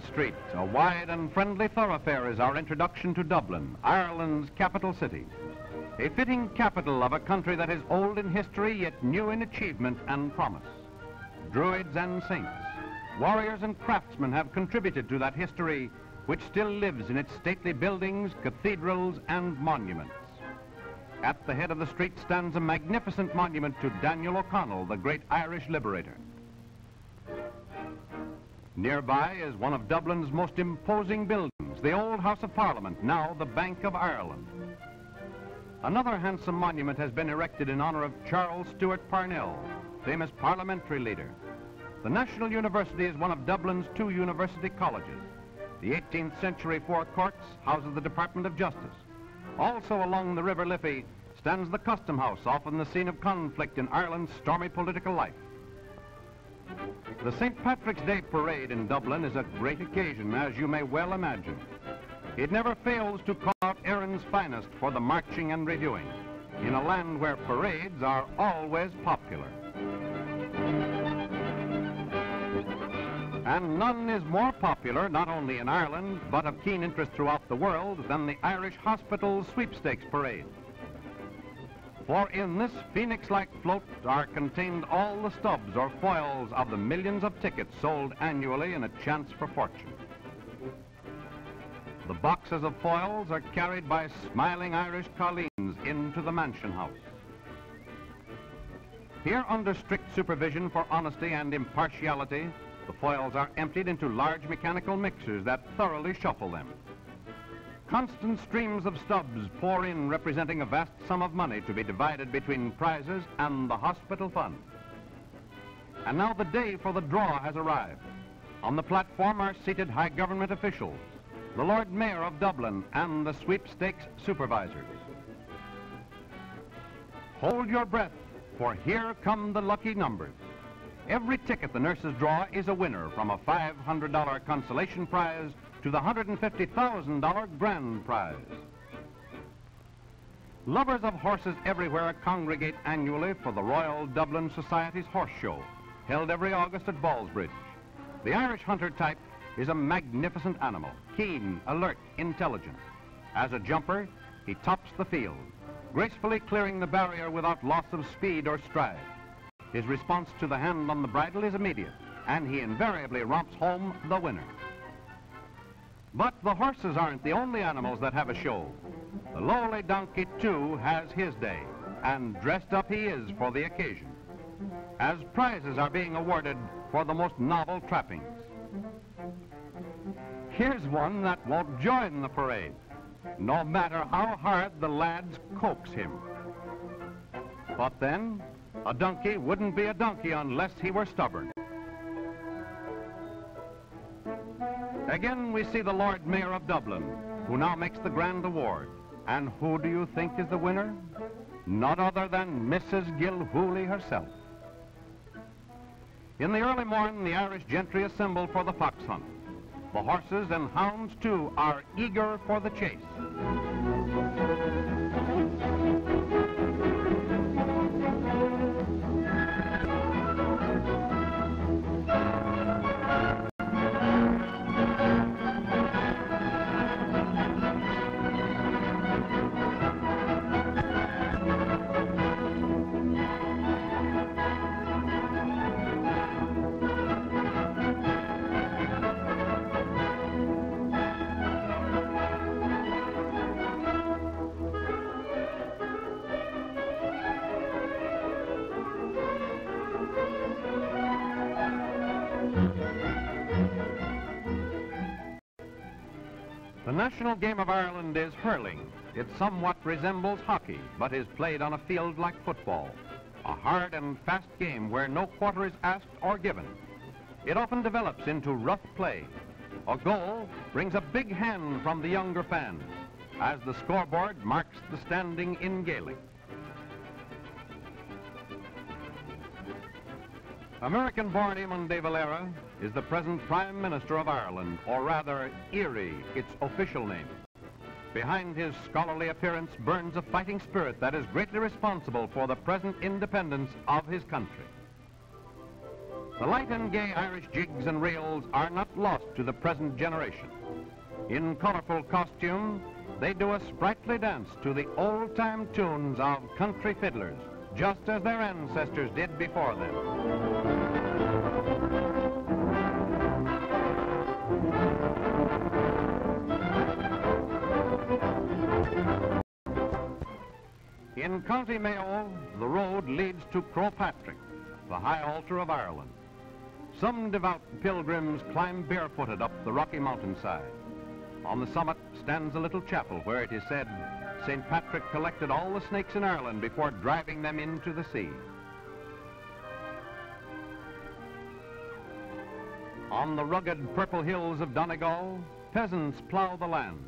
Street, a wide and friendly thoroughfare, is our introduction to Dublin, Ireland's capital city. A fitting capital of a country that is old in history, yet new in achievement and promise. Druids and saints, warriors and craftsmen have contributed to that history which still lives in its stately buildings, cathedrals, and monuments. At the head of the street stands a magnificent monument to Daniel O'Connell, the great Irish liberator. Nearby is one of Dublin's most imposing buildings, the old House of Parliament, now the Bank of Ireland. Another handsome monument has been erected in honor of Charles Stewart Parnell, famous parliamentary leader. The National University is one of Dublin's 2 university colleges. The 18th century Four Courts houses the Department of Justice. Also along the River Liffey stands the Custom House, often the scene of conflict in Ireland's stormy political life. The St. Patrick's Day Parade in Dublin is a great occasion, as you may well imagine. It never fails to call out Erin's finest for the marching and reviewing, in a land where parades are always popular. And none is more popular, not only in Ireland, but of keen interest throughout the world, than the Irish Hospital Sweepstakes Parade. For in this phoenix-like float are contained all the stubs or foils of the millions of tickets sold annually in a chance for fortune. The boxes of foils are carried by smiling Irish colleens into the mansion house. Here, under strict supervision for honesty and impartiality, the foils are emptied into large mechanical mixers that thoroughly shuffle them. Constant streams of stubs pour in, representing a vast sum of money to be divided between prizes and the hospital fund. And now the day for the draw has arrived. On the platform are seated high government officials, the Lord Mayor of Dublin, and the sweepstakes supervisors. Hold your breath, for here come the lucky numbers. Every ticket the nurses draw is a winner, from a $500 consolation prize to the $150,000 grand prize. Lovers of horses everywhere congregate annually for the Royal Dublin Society's Horse Show, held every August at Ballsbridge. The Irish hunter type is a magnificent animal, keen, alert, intelligent. As a jumper, he tops the field, gracefully clearing the barrier without loss of speed or stride. His response to the hand on the bridle is immediate, and he invariably romps home the winner. But the horses aren't the only animals that have a show. The lowly donkey, too, has his day, and dressed up he is for the occasion, as prizes are being awarded for the most novel trappings. Here's one that won't join the parade, no matter how hard the lads coax him. But then, a donkey wouldn't be a donkey unless he were stubborn. Again, we see the Lord Mayor of Dublin, who now makes the grand award. And who do you think is the winner? Not other than Mrs. Gilhooly herself. In the early morn, the Irish gentry assemble for the fox hunt. The horses and hounds, too, are eager for the chase. The national game of Ireland is hurling. It somewhat resembles hockey, but is played on a field like football. A hard and fast game where no quarter is asked or given. It often develops into rough play. A goal brings a big hand from the younger fans, as the scoreboard marks the standing in Gaelic. American-born Eamon de Valera is the present Prime Minister of Ireland, or rather, Erie, its official name. Behind his scholarly appearance burns a fighting spirit that is greatly responsible for the present independence of his country. The light and gay Irish jigs and reels are not lost to the present generation. In colorful costume, they do a sprightly dance to the old-time tunes of country fiddlers, just as their ancestors did before them. In County Mayo, the road leads to Crowpatrick, the high altar of Ireland. Some devout pilgrims climb barefooted up the rocky mountainside. On the summit stands a little chapel where it is said St. Patrick collected all the snakes in Ireland before driving them into the sea. On the rugged purple hills of Donegal, peasants plow the land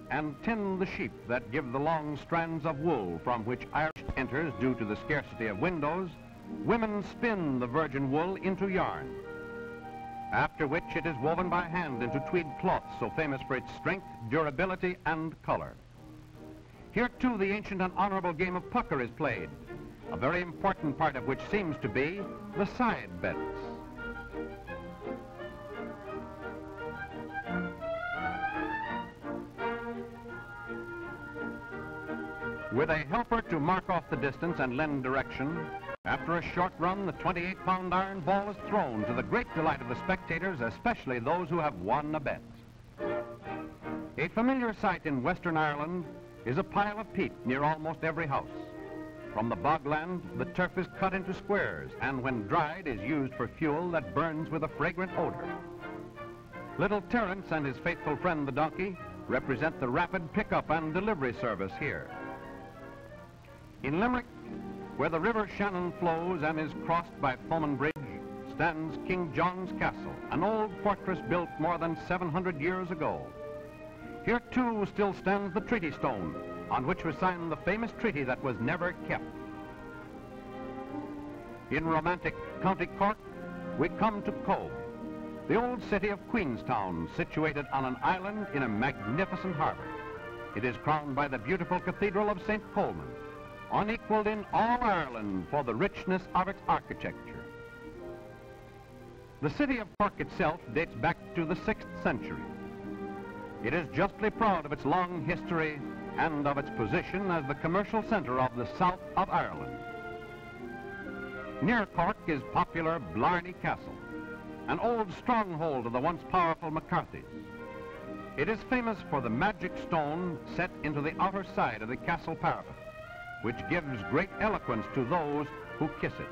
and tend the sheep that give the long strands of wool from which Irish enters due to the scarcity of windows. Women spin the virgin wool into yarn, after which it is woven by hand into tweed cloth so famous for its strength, durability, and color. Here, too, the ancient and honorable game of pucker is played, a very important part of which seems to be the side bets. With a helper to mark off the distance and lend direction, after a short run, the 28-pound iron ball is thrown to the great delight of the spectators, especially those who have won a bet. A familiar sight in Western Ireland is a pile of peat near almost every house. From the bogland, the turf is cut into squares and when dried is used for fuel that burns with a fragrant odor. Little Terence and his faithful friend the donkey represent the rapid pickup and delivery service here. In Limerick, where the River Shannon flows and is crossed by Foman Bridge, stands King John's Castle, an old fortress built more than 700 years ago. Here, too, still stands the Treaty Stone, on which was signed the famous treaty that was never kept. In romantic County Cork, we come to Cove, the old city of Queenstown, situated on an island in a magnificent harbor. It is crowned by the beautiful Cathedral of St. Colman, unequaled in all Ireland for the richness of its architecture. The city of Cork itself dates back to the 6th century. It is justly proud of its long history and of its position as the commercial center of the south of Ireland. Near Cork is popular Blarney Castle, an old stronghold of the once powerful McCarthys. It is famous for the magic stone set into the outer side of the castle parapet, which gives great eloquence to those who kiss it.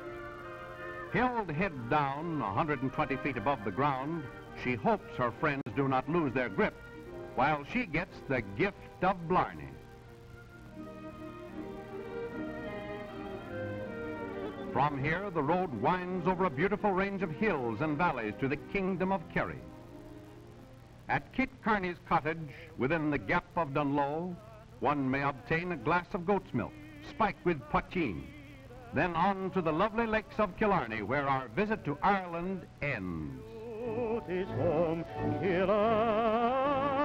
Held head down 120 feet above the ground, she hopes her friends do not lose their grip while she gets the gift of Blarney. From here, the road winds over a beautiful range of hills and valleys to the kingdom of Kerry. At Kit Kearney's cottage, within the gap of Dunlow, one may obtain a glass of goat's milk, spiked with poteen. Then on to the lovely lakes of Killarney, where our visit to Ireland ends. Home, Killarney.